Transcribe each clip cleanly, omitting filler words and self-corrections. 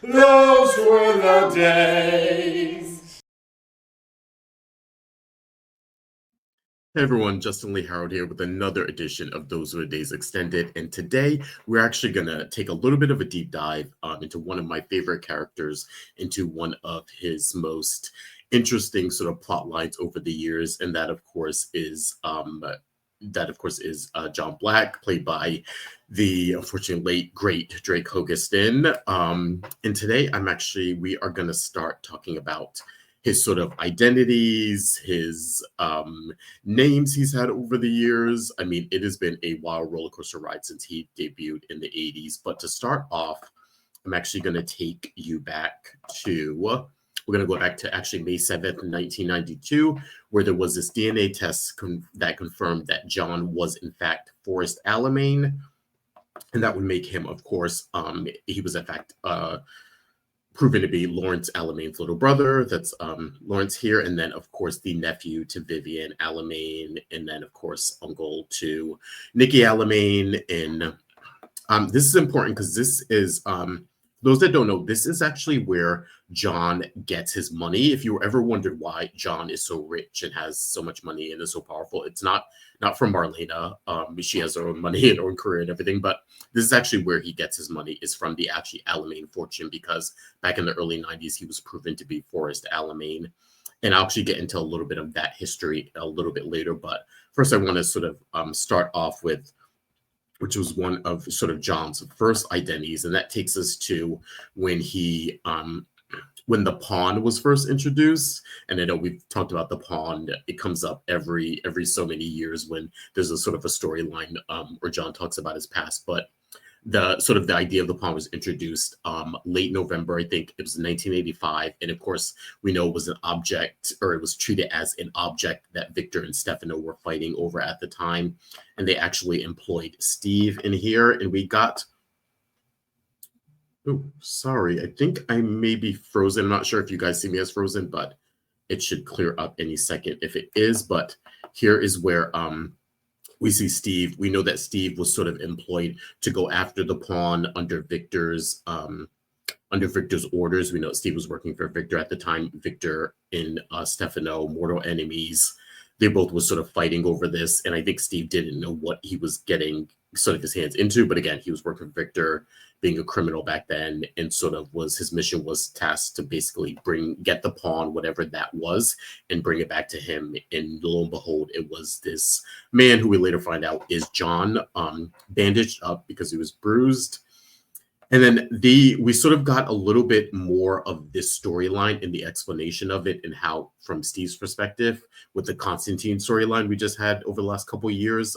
Those were the days. Hey everyone, Justin Lee Harold here with another edition of Those Were the Days Extended. And today we're actually going to take a little bit of a deep dive into one of my favorite characters, into one of his most interesting sort of plot lines over the years. And that, of course, is John Black, played by the unfortunately late great Drake Hogestyn. And today we are going to start talking about his sort of identities, his names he's had over the years. I mean, it has been a wild roller coaster ride since he debuted in the 80s. But to start off, I'm actually going to take you back to, we're going to go back to actually May 7th, 1992, where there was this DNA test that confirmed that John was in fact Forrest Alamein. And that would make him, of course, he was in fact proven to be Lawrence Alamein's little brother. That's Lawrence here. And then, of course, the nephew to Vivian Alamein. And then, of course, uncle to Nikki Alamein. And this is important because this is, those that don't know, this is actually where John gets his money. If you ever wondered why John is so rich and has so much money and is so powerful, it's not from Marlena. She has her own money and her own career and everything, but this is actually where he gets his money, is from the actually Alamein fortune, because back in the early 90s, he was proven to be Forrest Alamein. And I'll actually get into a little bit of that history a little bit later. But first, I want to sort of start off with, which was one of sort of John's first identities. And that takes us to when he, when the pawn was first introduced. And I know we've talked about the pawn. It comes up every so many years when there's a sort of a storyline where John talks about his past. But the sort of the idea of the pawn was introduced late November, I think it was 1985. And of course, we know it was an object, or it was treated as an object that Victor and Stefano were fighting over at the time. And they actually employed Steve in here. And we got, oh, sorry, I think I may be frozen. I'm not sure if you guys see me as frozen, but it should clear up any second if it is. But here is where we see Steve. We know that Steve was sort of employed to go after the pawn under Victor's orders. We know Steve was working for Victor at the time. Victor and Stefano, mortal enemies. They both was sort of fighting over this, and I think Steve didn't know what he was getting sort of his hands into. But again, he was working for Victor, being a criminal back then, and sort of was his mission was tasked to basically get the pawn, whatever that was, and bring it back to him. And lo and behold, it was this man who we later find out is John, bandaged up because he was bruised. And then we sort of got a little bit more of this storyline and the explanation of it, and how, from Steve's perspective, with the Constantine storyline we just had over the last couple of years,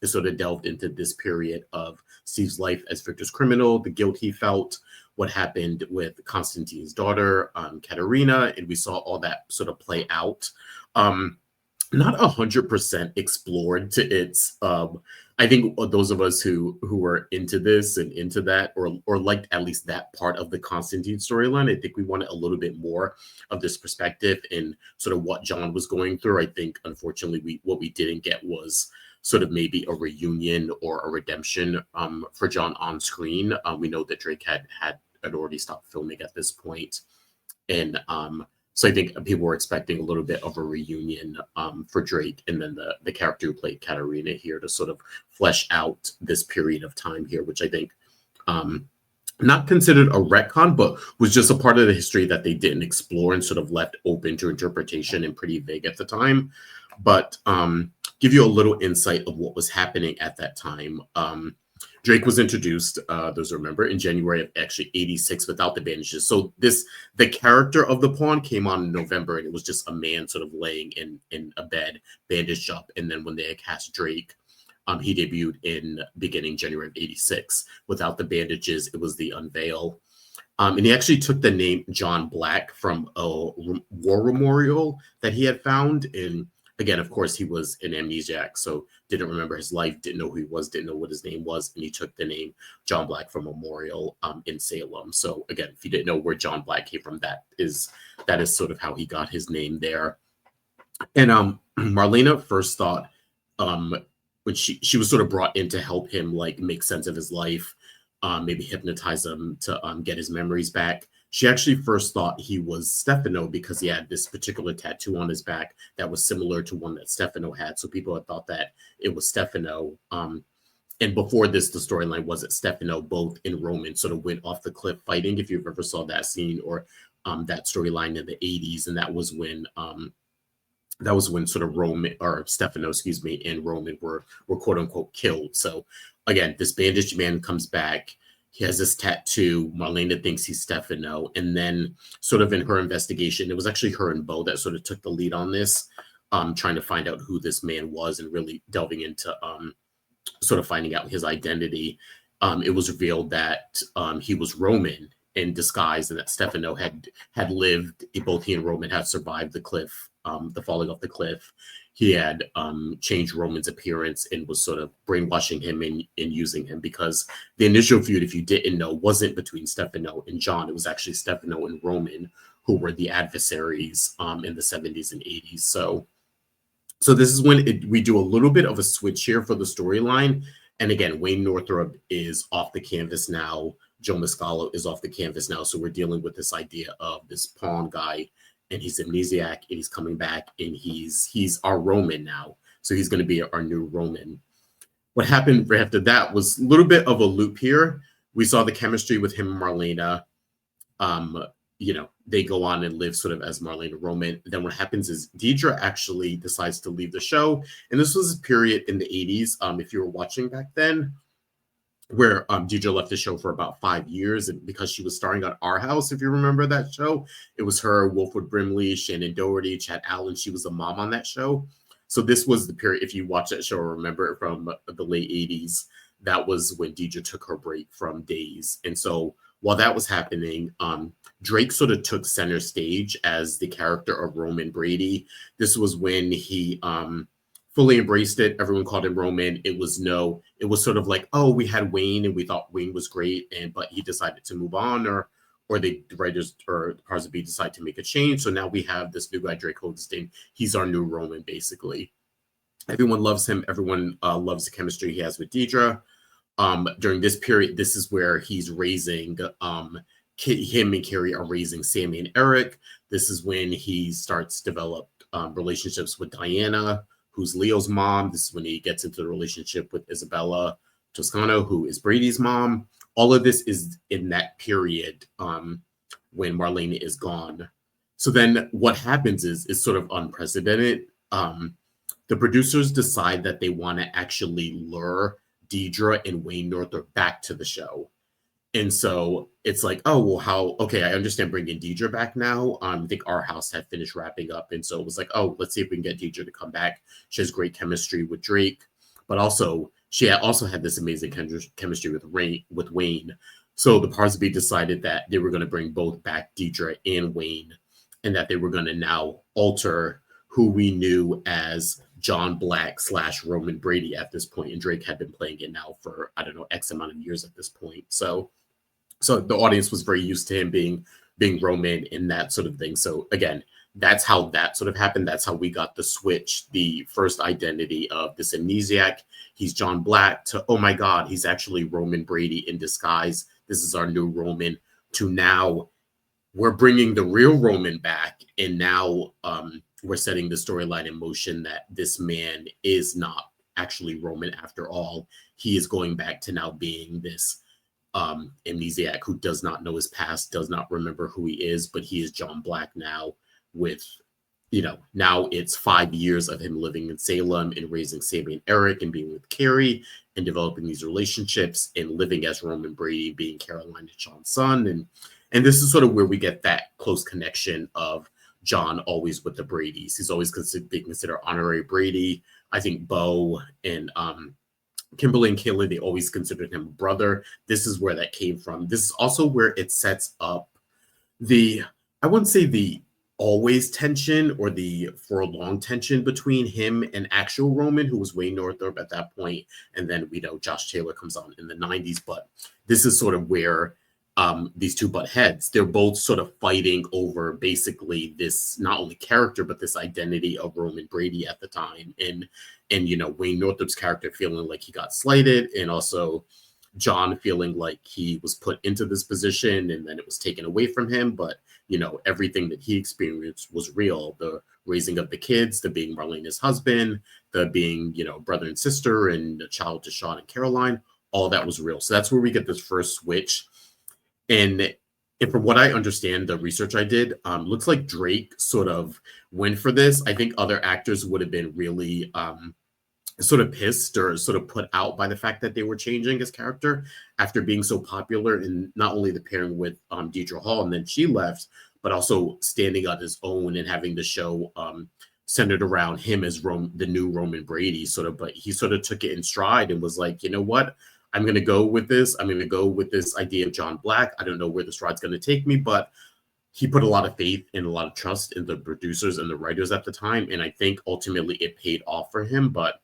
it sort of delved into this period of Steve's life as Victor's criminal, the guilt he felt, what happened with Constantine's daughter, Katerina, and we saw all that sort of play out. Not 100% explored to its I think those of us who were into this and into that, or liked at least that part of the Constantine storyline, I think we wanted a little bit more of this perspective and sort of what John was going through. I think, unfortunately, what we didn't get was sort of maybe a reunion or a redemption for John on screen. We know that Drake had already stopped filming at this point, and so I think people were expecting a little bit of a reunion for Drake, and then the character who played Katerina here to sort of flesh out this period of time here, which I think not considered a retcon, but was just a part of the history that they didn't explore and sort of left open to interpretation and pretty vague at the time. But give you a little insight of what was happening at that time. Drake was introduced, those remember, in January of actually 86 without the bandages. So the character of the pawn came on in November, and it was just a man sort of laying in a bed, bandaged up. And then when they had cast Drake, he debuted in beginning January of 86 without the bandages. It was the unveil. And he actually took the name John Black from a war memorial that he had found in. Again, of course, he was an amnesiac, so didn't remember his life, didn't know who he was, didn't know what his name was, and he took the name John Black from Memorial in Salem. So again, if you didn't know where John Black came from, that is sort of how he got his name there. And Marlena first thought when she was sort of brought in to help him like make sense of his life, maybe hypnotize him to get his memories back. She actually first thought he was Stefano because he had this particular tattoo on his back that was similar to one that Stefano had. So people had thought that it was Stefano. And before this, the storyline was that Stefano, both in Roman, sort of went off the cliff fighting. If you've ever saw that scene or that storyline in the 80s, and that was when sort of Roman or Stefano, excuse me, and Roman were quote unquote killed. So again, this bandaged man comes back. He has this tattoo. Marlena thinks he's Stefano. And then sort of in her investigation, it was actually her and Bo that sort of took the lead on this, trying to find out who this man was and really delving into sort of finding out his identity. It was revealed that he was Roman in disguise and that Stefano had lived, both he and Roman had survived the cliff, the falling off the cliff. He had changed Roman's appearance and was sort of brainwashing him and using him, because the initial feud, if you didn't know, wasn't between Stefano and John. It was actually Stefano and Roman who were the adversaries in the 70s and 80s. So this is when we do a little bit of a switch here for the storyline. And again, Wayne Northrop is off the canvas now. Joe Mascalo is off the canvas now. So we're dealing with this idea of this pawn guy, and he's amnesiac, and he's coming back, and he's our Roman now. So he's going to be our new Roman. What happened after that was a little bit of a loop here. We saw the chemistry with him and Marlena. They go on and live sort of as Marlena Roman. Then what happens is Deidre actually decides to leave the show. And this was a period in the 80s, if you were watching back then, where Deidre left the show for about 5 years. And because she was starring on Our House, if you remember that show, it was her, Wolfwood Brimley, Shannon Doherty, Chad Allen. She was the mom on that show. So this was the period, if you watch that show or remember it from the late 80s, that was when Deidre took her break from Days. And so while that was happening, Drake sort of took center stage as the character of Roman Brady. This was when he fully embraced it. Everyone called him Roman. It was sort of like, oh, we had Wayne and we thought Wayne was great, but he decided to move on, or the writers or the powers that be decide to make a change. So now we have this new guy, Drake Hogestyn. He's our new Roman, basically. Everyone loves him. Everyone loves the chemistry he has with Deidre. During this period, this is where he's raising him and Carrie are raising Sammy and Eric. This is when he starts to develop relationships with Diana, who's Leo's mom. This is when he gets into the relationship with Isabella Toscano, who is Brady's mom. All of this is in that period when Marlena is gone. So then what happens is sort of unprecedented. The producers decide that they want to actually lure Deidre and Wayne Northrop back to the show. And so it's like, oh, well, okay, I understand bringing Deidre back now. I think Our House had finished wrapping up. And so it was like, oh, let's see if we can get Deidre to come back. She has great chemistry with Drake, but also she had this amazing chemistry with Wayne. So the powers that be decided that they were going to bring both back, Deidre and Wayne, and that they were going to now alter who we knew as John Black / Roman Brady at this point. And Drake had been playing it now for, I don't know, X amount of years at this point. So the audience was very used to him being Roman and that sort of thing. So again, that's how that sort of happened. That's how we got the switch, the first identity of this amnesiac. He's John Black, to, oh my God, he's actually Roman Brady in disguise. This is our new Roman, to now we're bringing the real Roman back. And now we're setting the storyline in motion that this man is not actually Roman after all. He is going back to now being this amnesiac who does not know his past, does not remember who he is, but he is John Black now with, now it's 5 years of him living in Salem and raising Sammy and Eric and being with Carrie and developing these relationships and living as Roman Brady, being Caroline and Sean's son. And this is sort of where we get that close connection of John always with the Bradys. He's always being considered honorary Brady. I think Bo and Kimberly and Kayla, they always considered him brother. This is where that came from. This is also where it sets up I wouldn't say the always tension or the for a long tension between him and actual Roman, who was Wayne Northrop at that point. And then we know Josh Taylor comes on in the 90s. But this is sort of where these two butt heads. They're both sort of fighting over basically this not only character, but this identity of Roman Brady at the time. And Wayne Northrop's character feeling like he got slighted, and also John feeling like he was put into this position and then it was taken away from him. But, everything that he experienced was real. The raising of the kids, the being Marlena's husband, the being, brother and sister and a child to Sean and Caroline, all that was real. So that's where we get this first switch. And from what I understand, the research I did, looks like Drake sort of went for this. I think other actors would have been really sort of pissed or sort of put out by the fact that they were changing his character after being so popular in not only the pairing with Deidre Hall and then she left, but also standing on his own and having the show centered around him as the new Roman Brady sort of. But he sort of took it in stride and was like, you know what? I'm going to go with this. I'm going to go with this idea of John Black. I don't know where this ride's going to take me, but he put a lot of faith and a lot of trust in the producers and the writers at the time. And I think ultimately it paid off for him. But,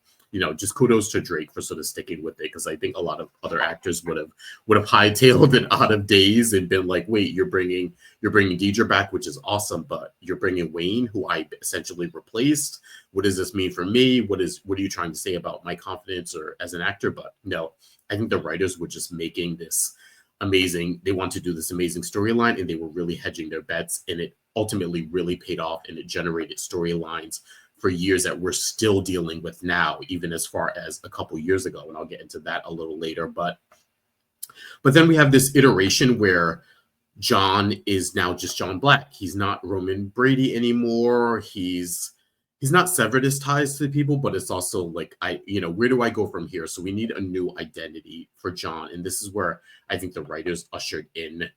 just kudos to Drake for sort of sticking with it, because I think a lot of other actors would have hightailed it out of days and been like, wait, you're bringing Deidre back, which is awesome, but you're bringing Wayne, who I essentially replaced. What does this mean for me? What are you trying to say about my confidence or as an actor? But no, I think the writers were just making this amazing. They want to do this amazing storyline, and they were really hedging their bets, and it ultimately really paid off, and it generated storylines for years that we're still dealing with now, even as far as a couple years ago. And I'll get into that a little later. But then we have this iteration where John is now just John Black. He's not Roman Brady anymore. He's not severed his ties to people, but it's also like, where do I go from here? So we need a new identity for John. And this is where I think the writers ushered in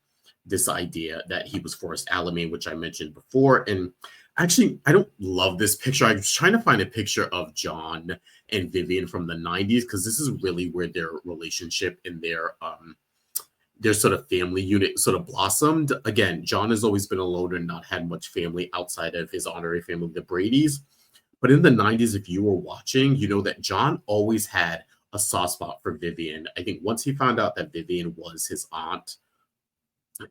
this idea that he was Forrest Alamein, which I mentioned before. And actually, I don't love this picture. I was trying to find a picture of John and Vivian from the 90s, because this is really where their relationship and their sort of family unit sort of blossomed. Again, John has always been a loner and not had much family outside of his honorary family, the Bradys. But in the 90s, if you were watching, you know that John always had a soft spot for Vivian. I think once he found out that Vivian was his aunt,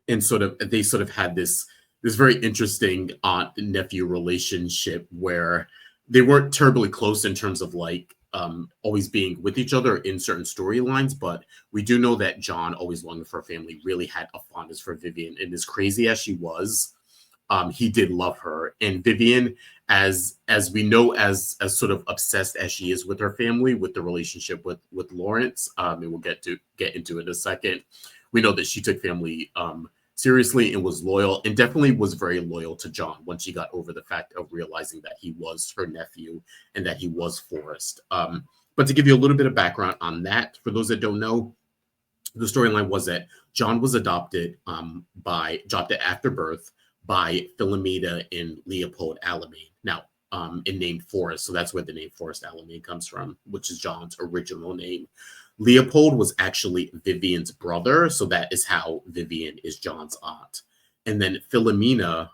and they sort of had this very interesting aunt and nephew relationship where they weren't terribly close in terms of like always being with each other in certain storylines. But we do know that John, always longing for a family, really had a fondness for Vivian. And as crazy as she was, he did love her. And Vivian, as we know, as sort of obsessed as she is with her family, with the relationship with Lawrence, and we'll get into it in a second, we know that she took family seriously and was loyal, and definitely was very loyal to John once she got over the fact of realizing that he was her nephew and that he was Forrest. But to give you a little bit of background on that, for those that don't know, the storyline was that John was adopted after birth by Philomena and Leopold Alamein. Now, and named Forrest, so that's where the name Forrest Alamein comes from, which is John's original name. Leopold was actually Vivian's brother, so that is how Vivian is John's aunt. And then Philomena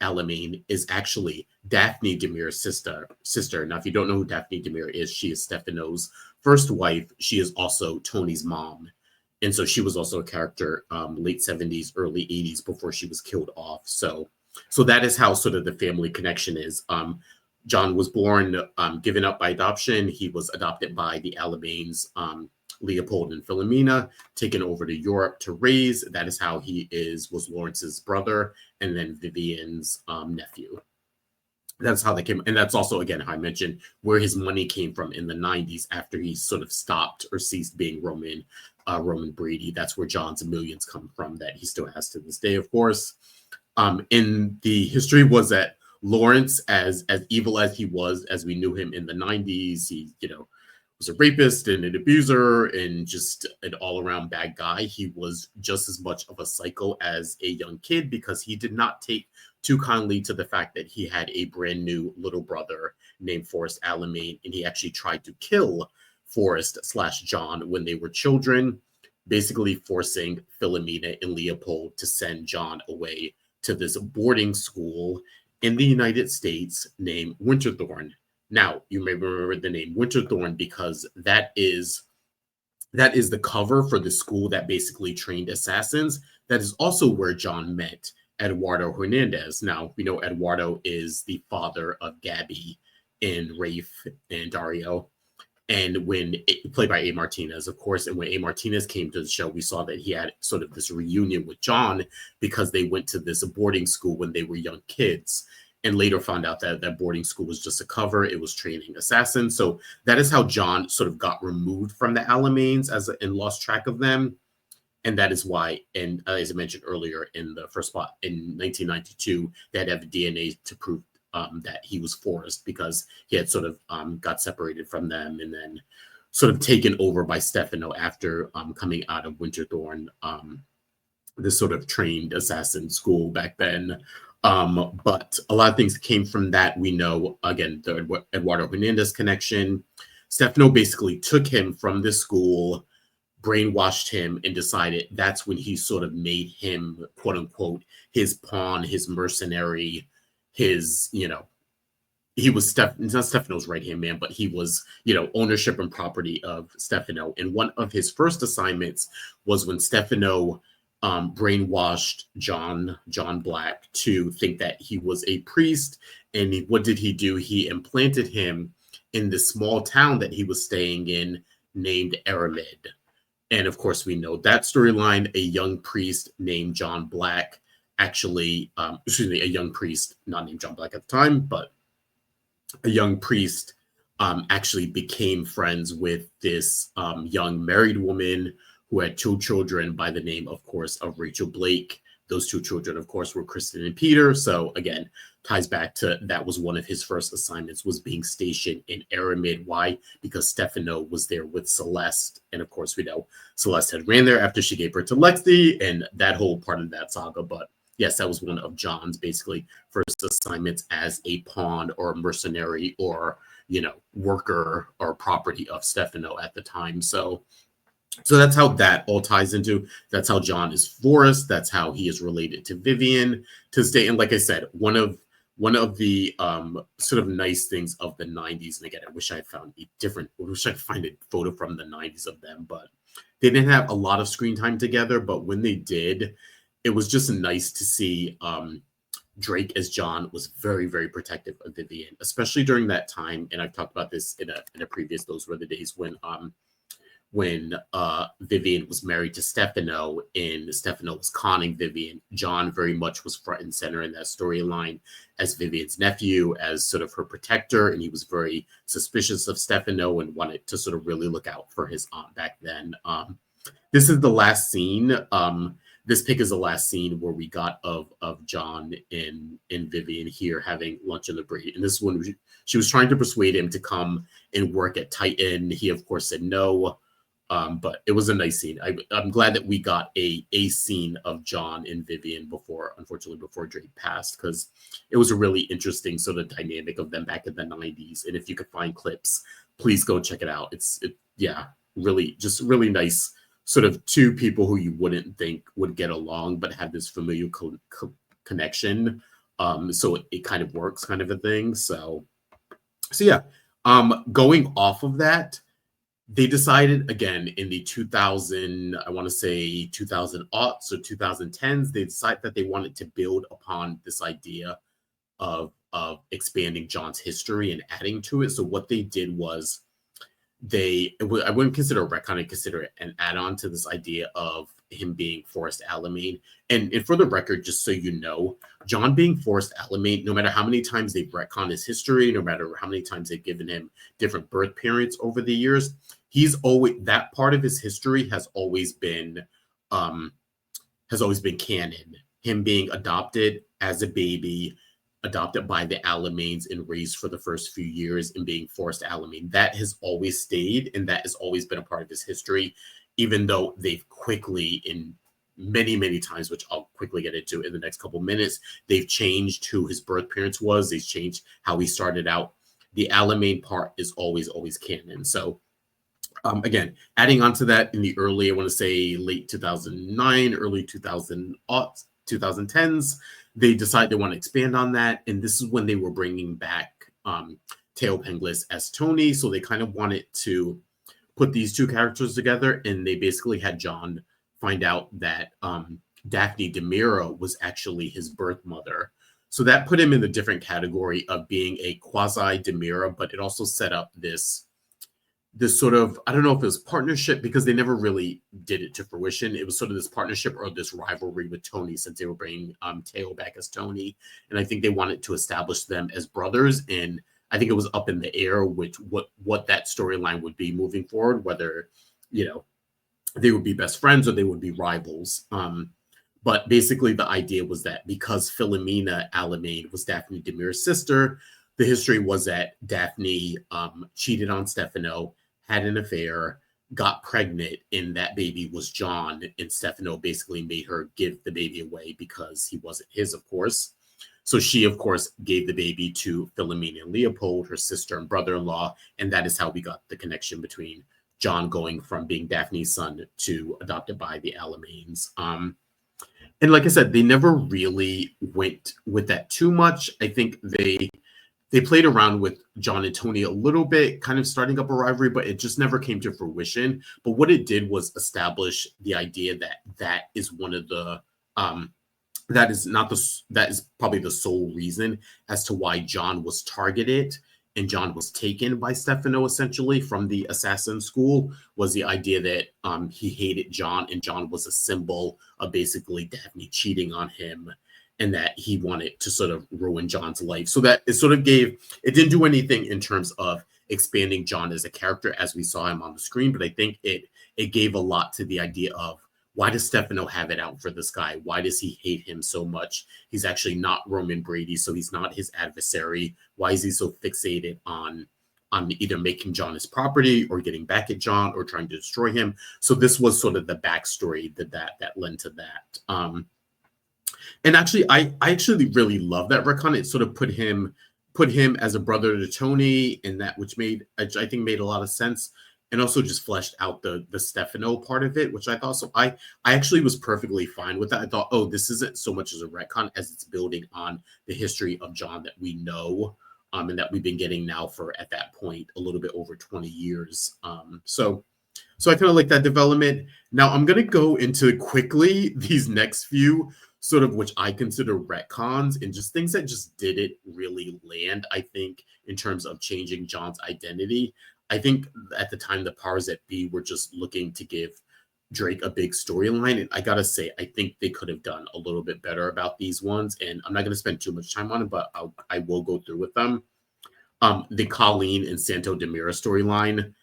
Alamein is actually Daphne Demir's sister. Now, if you don't know who Daphne Demir is, she is Stefano's first wife. She is also Tony's mom. And so she was also a character late 70s, early 80s before she was killed off. So that is how sort of the family connection is. John was born, given up by adoption. He was adopted by the Alameins, Leopold and Philomena, taken over to Europe to raise. That is how he was Lawrence's brother, and then Vivian's nephew. That's how they came. And that's also, again, how I mentioned where his money came from in the 90s after he sort of stopped or ceased being Roman Brady. That's where John's millions come from that he still has to this day, of course. And the history was that Lawrence, as evil as he was, as we knew him in the 90s, he, was a rapist and an abuser and just an all-around bad guy. He was just as much of a psycho as a young kid, because he did not take too kindly to the fact that he had a brand new little brother named Forrest Alamein, and he actually tried to kill Forrest/John when they were children, basically forcing Philomena and Leopold to send John away to this boarding school in the United States named Winterthorn. Now, you may remember the name Winterthorn because that is the cover for the school that basically trained assassins. That is also where John met Eduardo Hernandez. Now, we know Eduardo is the father of Gabby and Rafe and Dario. And played by A. Martinez, of course, and when A. Martinez came to the show, we saw that he had sort of this reunion with John because they went to this boarding school when they were young kids, and later found out that that boarding school was just a cover. It was training assassins. So that is how John sort of got removed from the Alamains and lost track of them. And that is why, and as I mentioned earlier, in the first spot in 1992, they had to have DNA to prove that he was Forrest, because he had sort of got separated from them and then sort of taken over by Stefano after coming out of Winterthorn, this sort of trained assassin school back then. But a lot of things came from that. We know, again, the Eduardo Hernandez connection. Stefano basically took him from this school, brainwashed him, and decided that's when he sort of made him, quote unquote, his pawn, his mercenary, his, he was not Stefano's right-hand man, but he was, ownership and property of Stefano. And one of his first assignments was when Stefano brainwashed John Black to think that he was a priest. And what did he do? He implanted him in this small town that he was staying in named Aramid. And of course, we know that storyline. A young priest named John Black a young priest, not named John Black at the time, but a young priest actually became friends with this young married woman who had two children by the name, of course, of Rachel Blake. Those two children, of course, were Kristen and Peter. So again, ties back to that was one of his first assignments, was being stationed in Aramid. Why? Because Stefano was there with Celeste. And of course, we know Celeste had ran there after she gave birth to Lexi and that whole part of that saga. But yes, that was one of John's basically first assignments as a pawn or a mercenary or, worker or property of Stefano at the time. So that's how that all ties into. That's how John is Forrest. That's how he is related to Vivian to stay. And like I said, one of the sort of nice things of the 90s, and again, I wish I could find a photo from the 90s of them, but they didn't have a lot of screen time together. But when they did, it was just nice to see Drake as John was very, very protective of Vivian, especially during that time. And I've talked about this in a previous, those were the days when Vivian was married to Stefano and Stefano was conning Vivian. John very much was front and center in that storyline as Vivian's nephew, as sort of her protector. And he was very suspicious of Stefano and wanted to sort of really look out for his aunt back then. This is the last scene. This pick is the last scene where we got of John and Vivian here having lunch in the Brady. And this is when she was trying to persuade him to come and work at Titan. He, of course, said no. But it was a nice scene. I'm glad that we got a scene of John and Vivian unfortunately before Drake passed, because it was a really interesting sort of dynamic of them back in the 90s. And if you could find clips, please go check it out. Really nice. Sort of two people who you wouldn't think would get along, but have this familiar connection. So it kind of works, kind of a thing. So yeah. Going off of that, they decided again in the 2000, I want to say 2000 aughts or 2010s, they decided that they wanted to build upon this idea of expanding John's history and adding to it. So what they did was I wouldn't consider a retcon, I'd consider it an add-on to this idea of him being Forrest Alamein. And for the record, just so you know, John being Forrest Alamein, no matter how many times they've retconned his history, no matter how many times they've given him different birth parents over the years, that part of his history has always been canon. Him being adopted as a baby, adopted by the Alamains and raised for the first few years, and being Forrest Alamein. That has always stayed, and that has always been a part of his history, even though they've quickly, in many, many times, which I'll quickly get into in the next couple minutes, they've changed who his birth parents was. They've changed how he started out. The Alamein part is always canon. So again, adding on to that in the early, I want to say late 2009, early 2010s, they decided they want to expand on that. And this is when they were bringing back Teo Penglis as Tony. So they kind of wanted to put these two characters together. And they basically had John find out that Daphne DeMira was actually his birth mother. So that put him in the different category of being a quasi DeMira, but it also set up this this sort of, I don't know if it was partnership, because they never really did it to fruition. It was sort of this partnership or this rivalry with Tony, since they were bringing Teo back as Tony. And I think they wanted to establish them as brothers. And I think it was up in the air which what that storyline would be moving forward, whether, you know, they would be best friends or they would be rivals. But basically the idea was that because Philomena Alamein was Daphne Demira's sister, the history was that Daphne cheated on Stefano, had an affair, got pregnant, and that baby was John. And Stefano basically made her give the baby away because he wasn't his, of course. So she, of course, gave the baby to Philomena and Leopold, her sister and brother-in-law. And that is how we got the connection between John going from being Daphne's son to adopted by the Alameins. And like I said, they never really went with that too much. I think they played around with John and Tony a little bit, kind of starting up a rivalry, but it just never came to fruition. But what it did was establish the idea that that is one of the that is probably the sole reason as to why John was targeted and John was taken by Stefano, essentially, from the assassin school, was the idea that he hated John, and John was a symbol of basically Daphne cheating on him, and that he wanted to sort of ruin John's life. So that it sort of it didn't do anything in terms of expanding John as a character as we saw him on the screen, but I think it gave a lot to the idea of, why does Stefano have it out for this guy? Why does he hate him so much? He's actually not Roman Brady, so he's not his adversary. Why is he so fixated on either making John his property or getting back at John or trying to destroy him? So this was sort of the backstory that led to that. And actually, I actually really love that retcon. It sort of put him as a brother to Tony, and that which I think made a lot of sense. And also just fleshed out the Stefano part of it, which I thought, so I actually was perfectly fine with that. I thought, oh, this isn't so much as a retcon as it's building on the history of John that we know, and that we've been getting now for, at that point, a little bit over 20 years. So I kind of like that development. Now I'm going to go into quickly these next few sort of, which I consider retcons and just things that just didn't really land, I think, in terms of changing John's identity. I think at the time, the powers that be were just looking to give Drake a big storyline. And I got to say, I think they could have done a little bit better about these ones. And I'm not going to spend too much time on it, but I will go through with them. The Colleen and Santo Demira storyline.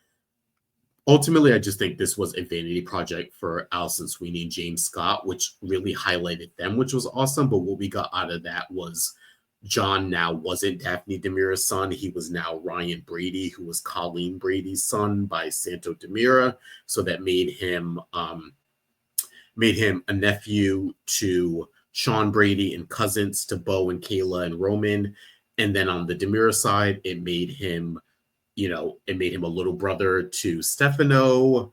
Ultimately, I just think this was a vanity project for Alison Sweeney and James Scott, which really highlighted them, which was awesome. But what we got out of that was John now wasn't Daphne Demira's son. He was now Ryan Brady, who was Colleen Brady's son by Santo Demira. So that made him a nephew to Sean Brady and cousins to Bo and Kayla and Roman. And then on the Demira side, it made him a little brother to Stefano.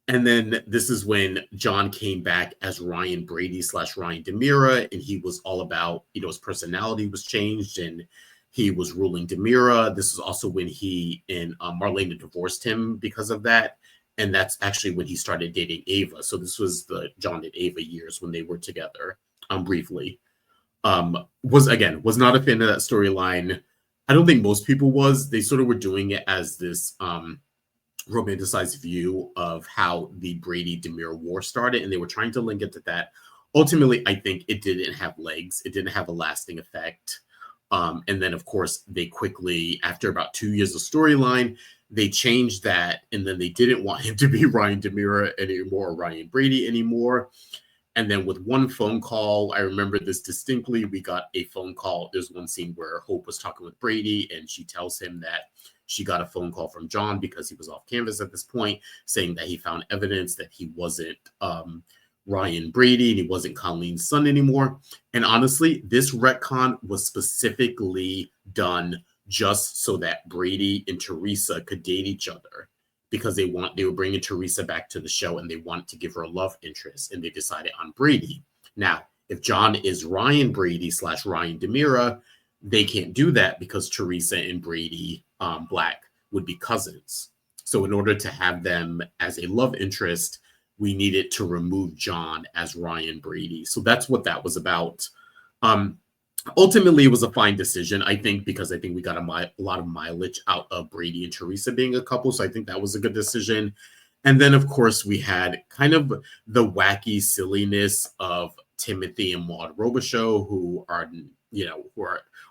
And then this is when John came back as Ryan Brady / Ryan Demira, and he was all about, his personality was changed and he was ruling Demira. This is also when he and Marlena divorced him because of that. And that's actually when he started dating Ava. So this was the John and Ava years when they were together, briefly. Was not a fan of that storyline. I don't think most people was. They sort of were doing it as this romanticized view of how the Brady Demira war started, and they were trying to link it to that. Ultimately, I think it didn't have legs. It didn't have a lasting effect. And then, of course, they quickly, after about 2 years of storyline, they changed that, and then they didn't want him to be Ryan Demira anymore, or Ryan Brady anymore. And then with one phone call, I remember this distinctly, we got a phone call. There's one scene where Hope was talking with Brady, and she tells him that she got a phone call from John because he was off canvas at this point, saying that he found evidence that he wasn't Ryan Brady and he wasn't Colleen's son anymore. And honestly, this retcon was specifically done just so that Brady and Teresa could date each other, because they were bringing Teresa back to the show and they wanted to give her a love interest, and they decided on Brady. Now, if John is Ryan Brady / Ryan Demira, they can't do that because Teresa and Brady Black would be cousins. So in order to have them as a love interest, we needed to remove John as Ryan Brady. So that's what that was about. ultimately, it was a fine decision, I think, because I think we got a lot of mileage out of Brady and Teresa being a couple. So I think that was a good decision. And then, of course, we had kind of the wacky silliness of Timothy and Maud Robichaux, who are,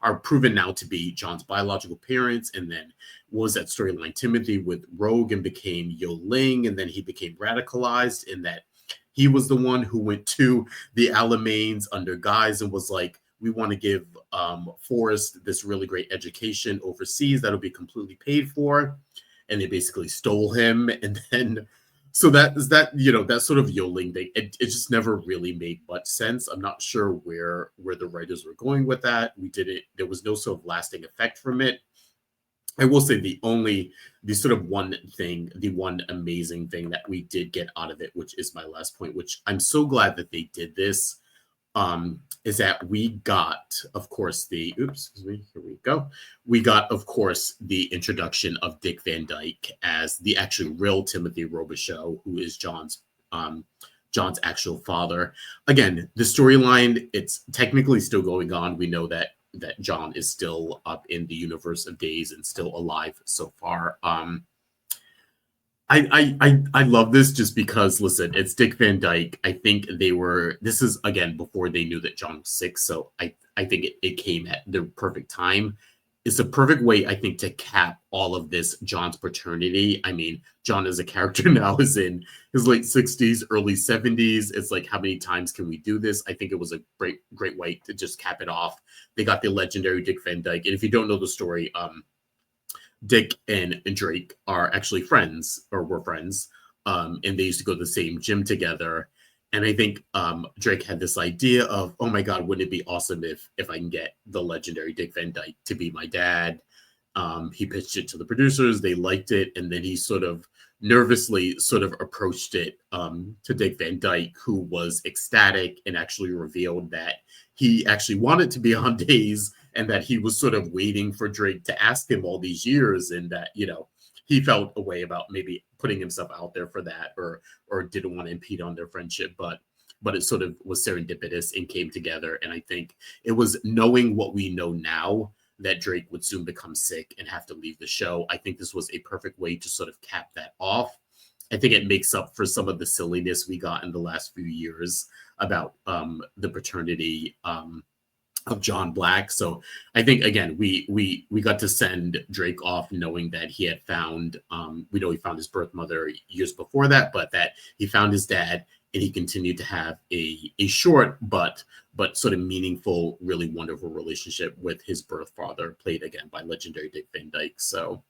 are proven now to be John's biological parents. And then what was that storyline? Timothy with Rogue and became Yo Ling, and then he became radicalized in that he was the one who went to the Alamains under guise and was like, we want to give Forrest this really great education overseas that'll be completely paid for. And they basically stole him. And then, so that is that, that sort of yodeling thing. It just never really made much sense. I'm not sure where the writers were going with that. There was no sort of lasting effect from it. I will say the one amazing thing that we did get out of it, which is my last point, which I'm so glad that they did this, is that we got, of course, here we go. We got, of course, the introduction of Dick Van Dyke as the actual real Timothy Robichaux, who is John's actual father. Again, the storyline, it's technically still going on. We know that John is still up in the universe of days and still alive so far. I love this just because, listen, it's Dick Van Dyke. I think this is, again, before they knew that John was sick. So I think it came at the perfect time. It's a perfect way, I think, to cap all of this John's paternity. I mean, John as a character now is in his late 60s, early 70s. It's like, how many times can we do this? I think it was a great way to just cap it off. They got the legendary Dick Van Dyke. And if you don't know the story, Dick and Drake are actually friends, or were friends, and they used to go to the same gym together. And I think Drake had this idea of, oh my God, wouldn't it be awesome if I can get the legendary Dick Van Dyke to be my dad? He pitched it to the producers, they liked it, and then he sort of nervously approached it to Dick Van Dyke, who was ecstatic and actually revealed that he actually wanted to be on Days, and that he was sort of waiting for Drake to ask him all these years, and that, he felt a way about maybe putting himself out there for that, or didn't want to impede on their friendship, but it sort of was serendipitous and came together. And I think it was knowing what we know now, that Drake would soon become sick and have to leave the show. I think this was a perfect way to sort of cap that off. I think it makes up for some of the silliness we got in the last few years about the paternity of John Black. So I think, again, we got to send Drake off knowing that he had found, we know he found his birth mother years before that, but that he found his dad, and he continued to have a short but sort of meaningful, really wonderful relationship with his birth father, played again by legendary Dick Van Dyke. So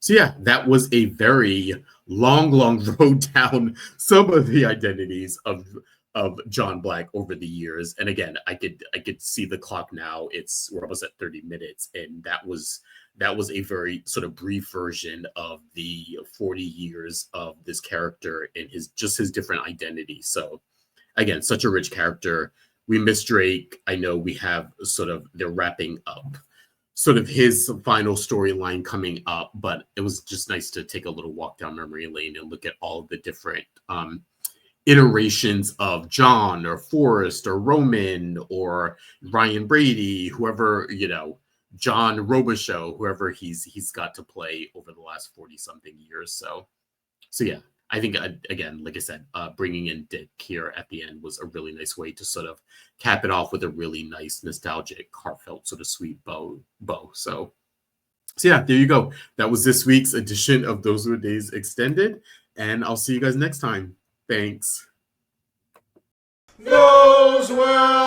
yeah, that was a very long road down some of the identities of John Black over the years. And again, I could see the clock now. We're almost at 30 minutes, and that was a very sort of brief version of the 40 years of this character and his different identities. So again, such a rich character. We miss Drake. I know we have they're wrapping up sort of his final storyline coming up, but it was just nice to take a little walk down memory lane and look at all of the different iterations of John or Forrest or Roman or Ryan Brady, whoever, John Robichaux, whoever he's got to play over the last 40 something years. So yeah, I think, again, like I said, bringing in Dick here at the end was a really nice way to sort of cap it off with a really nice, nostalgic, heartfelt, sort of sweet bow. So yeah, there you go. That was this week's edition of Those Were Days Extended, and I'll see you guys next time. Thanks. Those were